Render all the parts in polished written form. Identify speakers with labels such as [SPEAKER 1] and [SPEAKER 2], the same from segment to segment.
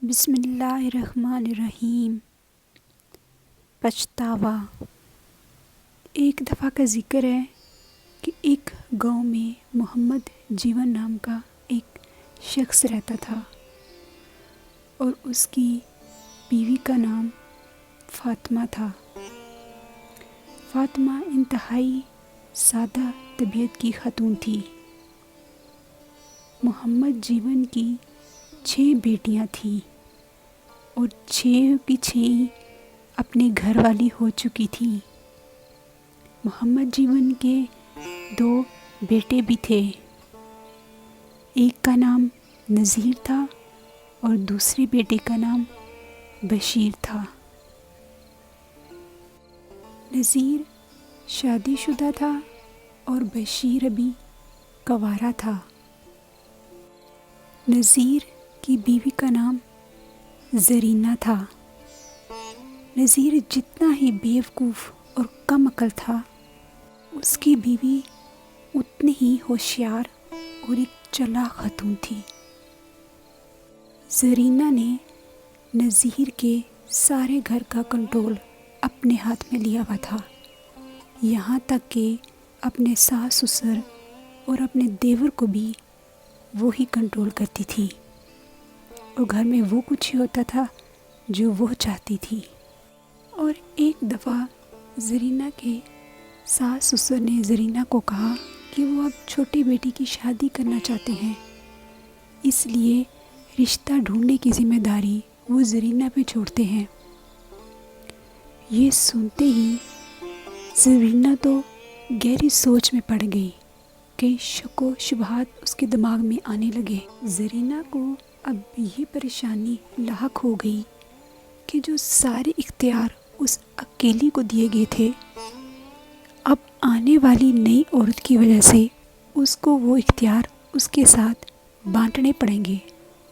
[SPEAKER 1] بسم اللہ الرحمن الرحیم۔ پچھتاوا۔ ایک دفعہ کا ذکر ہے کہ ایک گاؤں میں محمد جیون نام کا ایک شخص رہتا تھا اور اس کی بیوی کا نام فاطمہ تھا۔ فاطمہ انتہائی سادہ طبیعت کی خاتون تھی۔ محمد جیون کی 6 بیٹیاں تھیں اور 6 کی 6 اپنے گھر والی ہو چکی تھیں۔ محمد جیون کے 2 بیٹے بھی تھے، ایک کا نام نذیر تھا اور دوسرے بیٹے کا نام بشیر تھا۔ نذیر شادی شدہ تھا اور بشیر ابھی کنوارا تھا۔ نذیر کی بیوی کا نام زرینہ تھا۔ نذیر جتنا ہی بیوقوف اور کم عقل تھا، اس کی بیوی اتنی ہی ہوشیار اور ایک چالاک خاتون تھی۔ زرینہ نے نذیر کے سارے گھر کا کنٹرول اپنے ہاتھ میں لیا ہوا تھا، یہاں تک کہ اپنے ساس سسر اور اپنے دیور کو بھی وہی کنٹرول کرتی تھی، اور گھر میں وہ کچھ ہی ہوتا تھا جو وہ چاہتی تھی۔ اور ایک دفعہ زرینہ کے ساس سسر نے زرینہ کو کہا کہ وہ اب چھوٹی بیٹی کی شادی کرنا چاہتے ہیں، اس لیے رشتہ ڈھونڈنے کی ذمہ داری وہ زرینہ پہ چھوڑتے ہیں۔ یہ سنتے ہی زرینہ تو گہری سوچ میں پڑ گئی، کئی شک و شبہات اس کے دماغ میں آنے لگے۔ زرینہ کو اب یہ پریشانی لاحق ہو گئی کہ جو سارے اختیار اس اکیلی کو دیے گئے تھے، اب آنے والی نئی عورت کی وجہ سے اس کو وہ اختیار اس کے ساتھ بانٹنے پڑیں گے،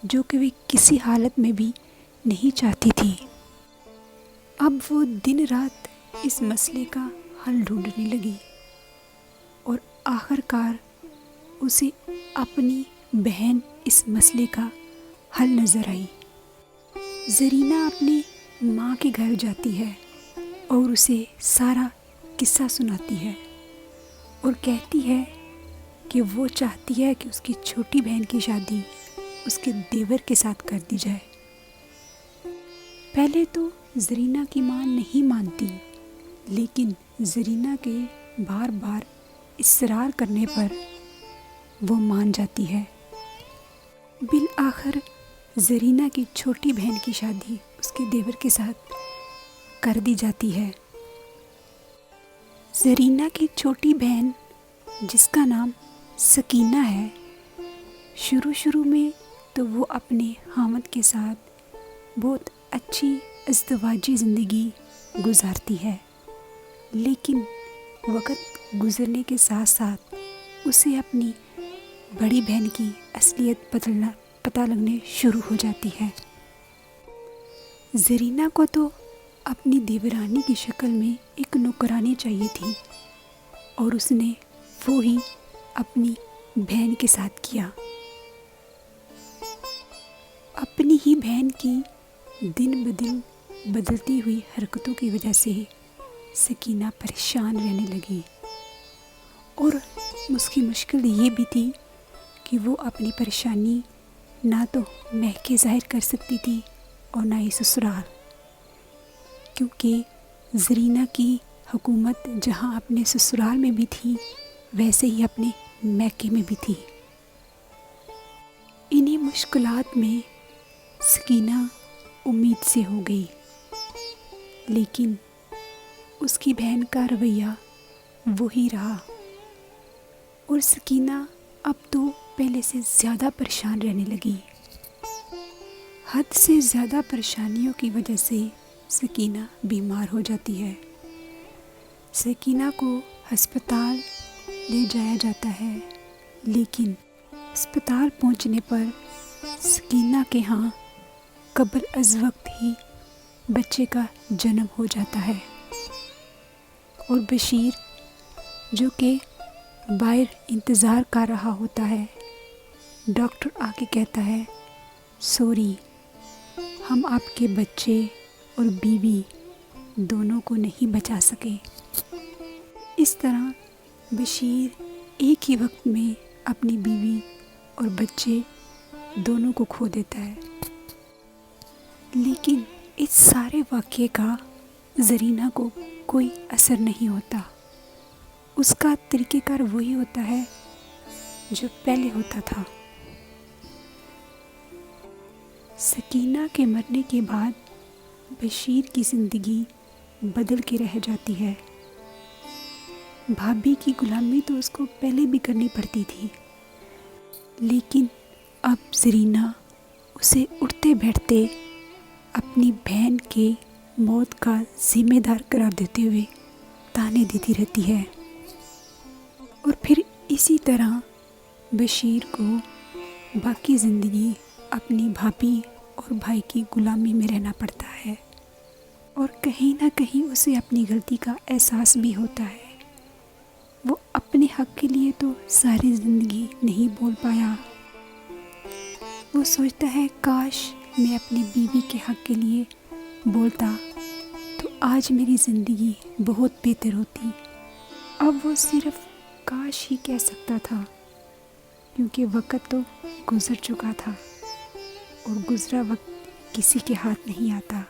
[SPEAKER 1] جو کہ وہ کسی حالت میں بھی نہیں چاہتی تھی۔ اب وہ دن رات اس مسئلے کا حل ڈھونڈنے لگی اور آخر کار اسے اپنی بہن اس مسئلے کا حل نظر آئی۔ زرینہ اپنی ماں کے گھر جاتی ہے اور اسے سارا قصہ سناتی ہے اور کہتی ہے کہ وہ چاہتی ہے کہ اس کی چھوٹی بہن کی شادی اس کے دیور کے ساتھ کر دی جائے۔ پہلے تو زرینہ کی ماں نہیں مانتی، لیکن زرینہ کے بار بار اصرار کرنے پر وہ مان جاتی ہے۔ بالآخر زرینہ کی چھوٹی بہن کی شادی اس کے دیور کے ساتھ کر دی جاتی ہے۔ زرینہ کی چھوٹی بہن، جس کا نام سکینہ ہے، شروع میں تو وہ اپنے خاوند کے ساتھ بہت اچھی ازدواجی زندگی گزارتی ہے، لیکن وقت گزرنے کے ساتھ ساتھ اسے اپنی بڑی بہن کی اصلیت پتہ لگنے شروع ہو جاتی ہے۔ زرینہ کو تو اپنی دیورانی کی شکل میں ایک نوکرانی چاہیے تھی، اور اس نے وہی اپنی بہن کے ساتھ کیا۔ اپنی ہی بہن کی دن بدن بدلتی ہوئی حرکتوں کی وجہ سے سکینہ پریشان رہنے لگی، اور اس کی مشکل یہ بھی تھی کہ وہ اپنی پریشانی نہ تو مہکے ظاہر کر سکتی تھی اور نہ ہی سسرال، کیونکہ زرینہ کی حکومت جہاں اپنے سسرال میں بھی تھی، ویسے ہی اپنے میکے میں بھی تھی۔ انہی مشکلات میں سکینہ امید سے ہو گئی، لیکن اس کی بہن کا رویہ وہی رہا، اور سکینہ اب تو پہلے سے زیادہ پریشان رہنے لگی۔ حد سے زیادہ پریشانیوں کی وجہ سے سکینہ بیمار ہو جاتی ہے۔ سکینہ کو ہسپتال لے جایا جاتا ہے، لیکن ہسپتال پہنچنے پر سکینہ کے ہاں قبل از وقت ہی بچے کا جنم ہو جاتا ہے، اور بشیر جو کہ باہر انتظار کر رہا ہوتا ہے، ڈاکٹر آ کے کہتا ہے سوری، ہم آپ کے بچے اور بیوی دونوں کو نہیں بچا سکے۔ اس طرح بشیر ایک ہی وقت میں اپنی بیوی اور بچے دونوں کو کھو دیتا ہے۔ لیکن اس سارے واقعے کا زرینہ کو کوئی اثر نہیں ہوتا۔ اس کا طریقہ کار وہی ہوتا ہے جو پہلے ہوتا تھا۔ سکینہ کے مرنے کے بعد بشیر کی زندگی بدل کے رہ جاتی ہے۔ بھابھی کی غلامی تو اس کو پہلے بھی کرنی پڑتی تھی، لیکن اب زرینہ اسے اٹھتے بیٹھتے اپنی بہن کے موت کا ذمہ دار قرار دیتے ہوئے تانے دیتی رہتی ہے، اور پھر اسی طرح بشیر کو باقی زندگی اپنی بھابھی اور بھائی کی غلامی میں رہنا پڑتا ہے، اور کہیں نہ کہیں اسے اپنی غلطی کا احساس بھی ہوتا ہے۔ وہ اپنے حق کے لیے تو ساری زندگی نہیں بول پایا۔ وہ سوچتا ہے کاش میں اپنی بیوی کے حق کے لیے بولتا تو آج میری زندگی بہت بہتر ہوتی۔ اب وہ صرف کاش ہی کہہ سکتا تھا، کیونکہ وقت تو گزر چکا تھا، اور گزرا وقت کسی کے ہاتھ نہیں آتا۔